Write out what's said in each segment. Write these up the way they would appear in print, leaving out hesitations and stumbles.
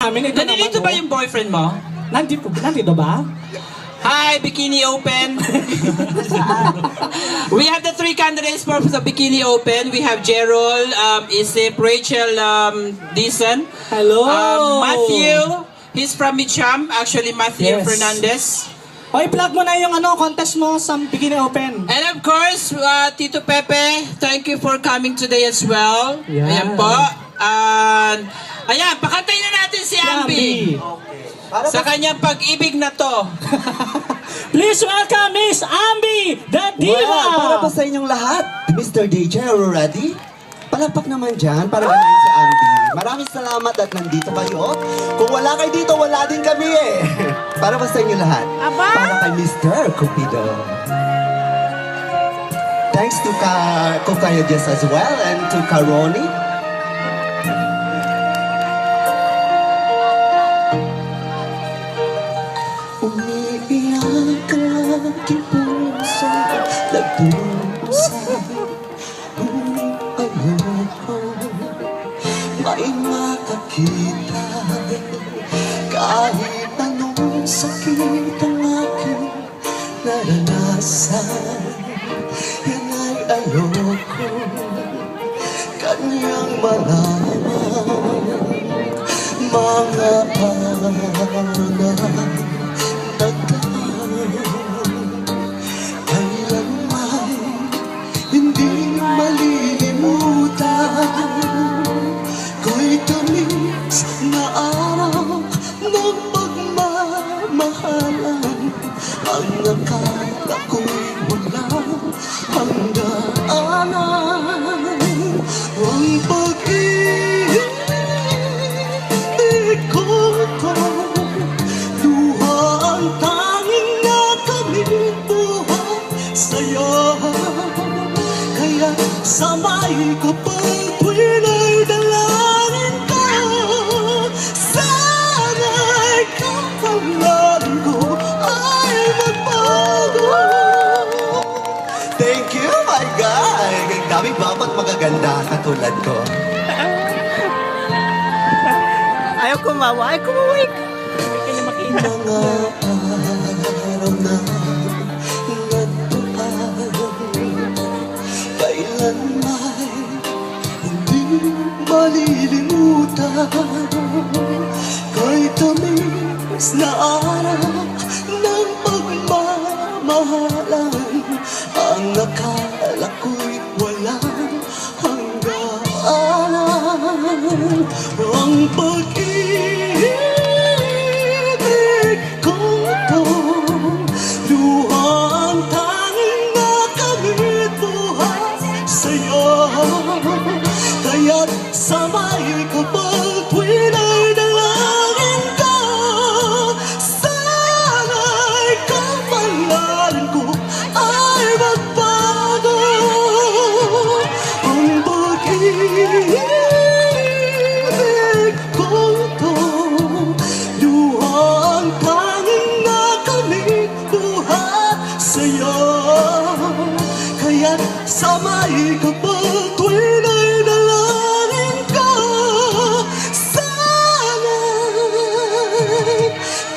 amin. Ito Nandito naman, ba yung boyfriend mo? Nandito ba? Hi, Bikini Open. We have the three candidates for the Bikini Open. We have Gerald, Isip, Rachel, Deason. Hello! Matthew, he's from Micham. Actually, Matthew Yes. Fernandez. O, i-plug mo na yung contest mo sa Bikini Open. And of course, Tito Pepe, thank you for coming today as well. Yeah. Ayan po. And, ayan, pakantayin na natin si Ambi. Sa kanyang pag-ibig na to. Please welcome Miss Ambi, the Diva! Wow, para po sa inyong lahat. Mr. DJ, are you ready? Palakpak naman dyan para ganahin si Andy. Maraming salamat at nandito kayo. Kung wala kayo dito, wala din kami eh. Para po sa inyong lahat. Para kay Mr. Cupido. Thanks to Kukayo Jess as well and to Karoni. Umiiyak ang aking puso, nagdusa. Ngunit ayoko may makakita. Kahit anong sakit ang aking naranasan, yan ay ayoko kanyang malaman. Mga pangalan kailanman hindi malilimutan ko'y tamis na araw ng pagmamahalan. Ang akala ko'y walang hangganan. Ang pag-ibig ko to, luha ang tanging nakamit buhay sa'yo. Kaya samay ko pang tuwina'y dalangin ko. Sana'y kapalan ko ay magbago. Thank you, my God! Ang daming babat magaganda katulad ko. Ayaw kumawa. Ay, kumaway ka. Mga araw na nagtuan, kailanman hindi malilimutan. Kay tamis na araw ng pagmamahalan, ang akala ko'y walang hangganan. Ang pag-ibig ko to, luhang tanging nakamit buhay sa'yo. Kaya't samay ko pag tuwina'y dalangin ko. Sana'y kapangalan ko ay magbago. Ang pag-ibig ko to, luhang tanging nakamit buhay sa'yo. Kaya't samay ko pag tuwina'y dalangin ko. Sana'y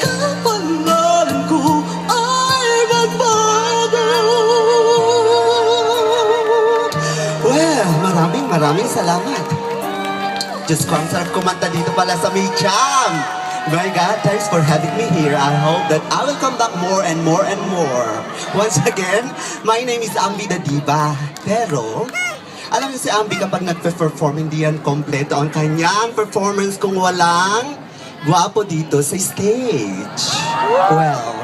kapangalan ko ay magbago. Well, maraming salamat. Diyos ko, ang sarap kumanta dito pala sa Micham. My God, thanks for having me here. I hope that I will come back more and more and more. Once again, my name is Ambi the Diva. Pero, alam niyo si Ambi kapag nagpe-perform, hindi yan kompleto ang kanyang performance kung walang gwapo dito sa stage. Well,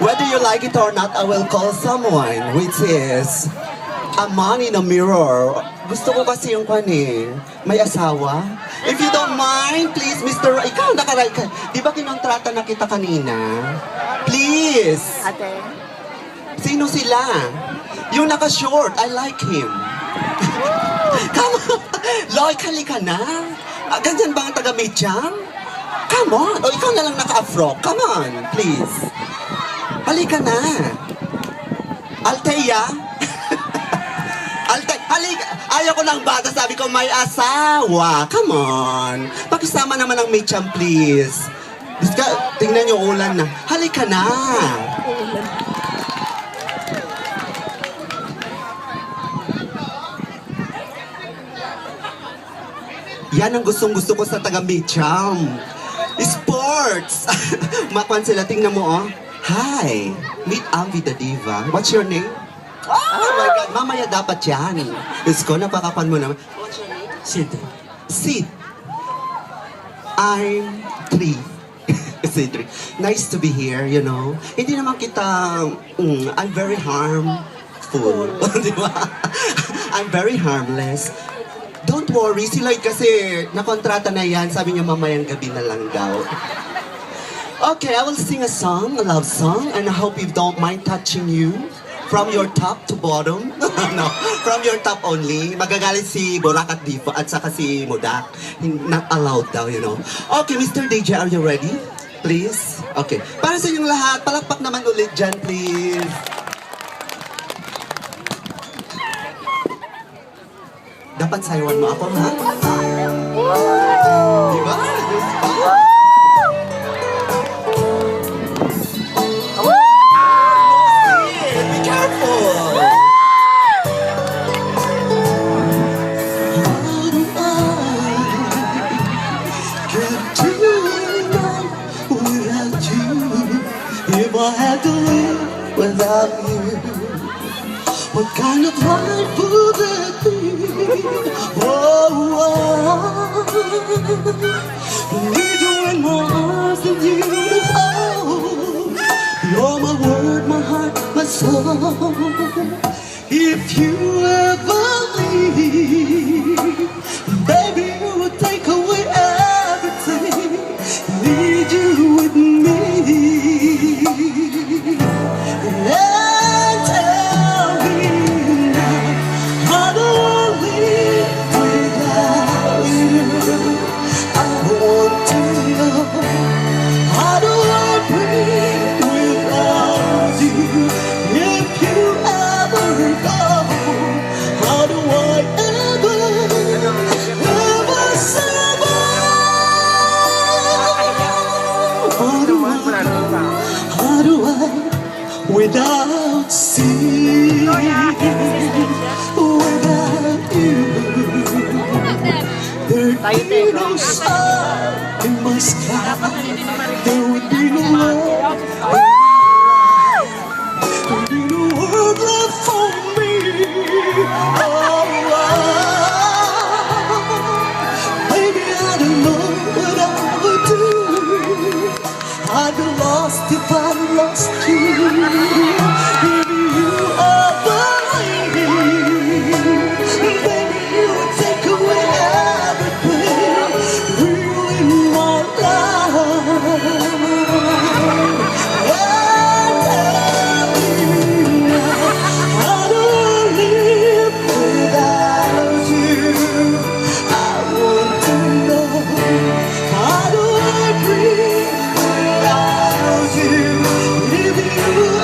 whether you like it or not, I will call someone, which is a man in a mirror. Gusto ko kasi yung may asawa. If you don't mind, please, Mr. Ikaw, nakaray ka. Di ba kinontrata na kita kanina? Please. Ate. Sino sila? Yung naka-short, I like him. Come on. Loy, halika na. Ganyan ba ang taga-Micham? Come on. O, ikaw na lang naka-afro. Come on, please. Halika na. Althea. Alte, halika. Ayaw ko ng bata. Sabi ko, may asawa. Come on. Pakisama naman ang Mitcham, please. Diska, tingnan niyo ulan na. Halika na. Yan ang gustong-gusto ko sa taga Mitcham. Sports! Makwan sila, tingnan mo, oh. Hi! Meet Ambi the Diva. What's your name? Oh my God, mamaya dapat yan. Isko, napakapan mo naman. What's your name? Sid. Sid. I'm 3. Sid 3. Nice to be here, you know. Hindi naman kita, I'm very harmful. Di ba? I'm very harmless. Don't worry, si Lloyd kasi nakontrata na yan. Sabi niya mamayang gabi na lang daw. Okay, I will sing a song, a love song, and I hope you don't mind touching you from your top to bottom. No, from your top only. Magagalit si Borak at Diva at saka si Modak. Not allowed daw, you know. Okay, Mr. DJ, are you ready? Please? Okay. Para sa inyong lahat, palakpak naman ulit dyan, please. Dapat sayawan mo ako, ha? Diba? Yes, pa. Be careful! How do I get to life without you? If I had to live without you, what kind of life would it be? Oh, I need you in my arms and you to hold. You're my word, my heart, my soul. If you ever leave, baby, you will take away everything. Need you with me. And tell me now, how do I live without you? I want to know, how do I breathe without you? If you ever go, how do I ever survive? How do I without seeing, without you? There'd be no sun in my sky. There would be no love. There'd be no world left for me. Oh, baby, I don't know what I would do. I'd be lost if I lost you. If you ever leave, baby, you would take away everything real in my life. And tell me now, how do I live without you? I want to know, how do I breathe without you? If you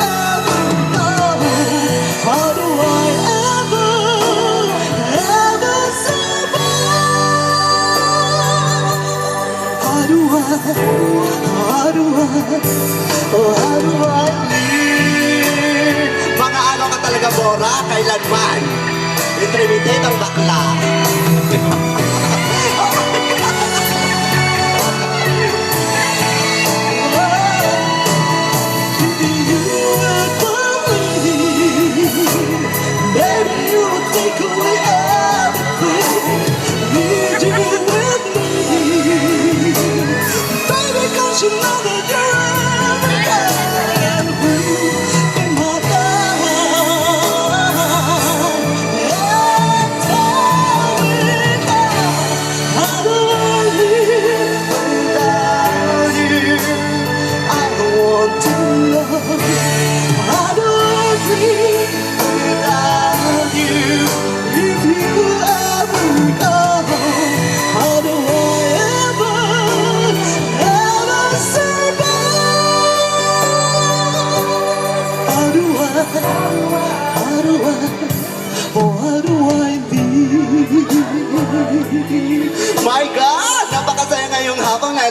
ever go, how do I ever survive? How do I live? Mga ano ka talaga, Bora, kailanman. Intrimitate ang bakla. Baby, you will take away everything. Need you with me. Baby, 'cause you know that you're everything and breathe in my life. And tell me now,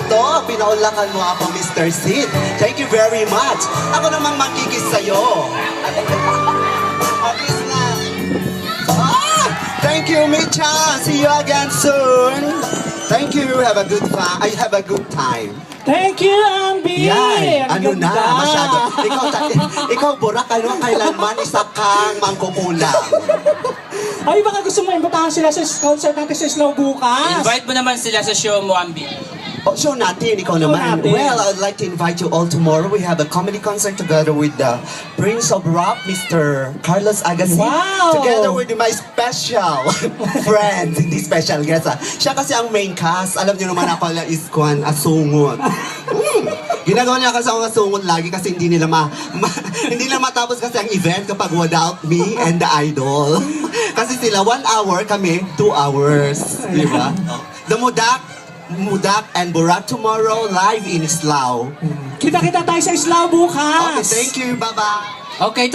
eto, pinaulakan mo ako, Mr. Sid. Thank you very much. Ako namang magkikis sa'yo. Abis na. Ah! Thank you, Micha. See you again soon. Thank you. Have a good time. I have a good time. Thank you, Ambi! Yan. Ang Ano na, ganda. masyado. Ikaw, Burak, kailanman isa kang mangkukulang. Ay, baka gusto mo imbitahan sila sa concert natin sa Slow bukas. Invite mo naman sila sa show mo, Ambi. Oh, show natin, ikaw naman. natin. Well, I'd like to invite you all tomorrow. We have a comedy concert together with the Prince of Rock, Mr. Carlos Agassi. Wow! Together with my special friend, hindi special guest. Siya kasi ang main cast. Alam niyo naman ako lang is Kwan Asungot. Ginagawa niya kasi ako asungot lagi kasi hindi nila hindi na matapos kasi ang event kapag without me and the idol. Kasi sila 1 hour, kami 2 hours. Di ba? The Mudak and Burak tomorrow live in Islao. Kita-kita tayo sa Slow bukas. Okay, thank you. Bye-bye. Okay,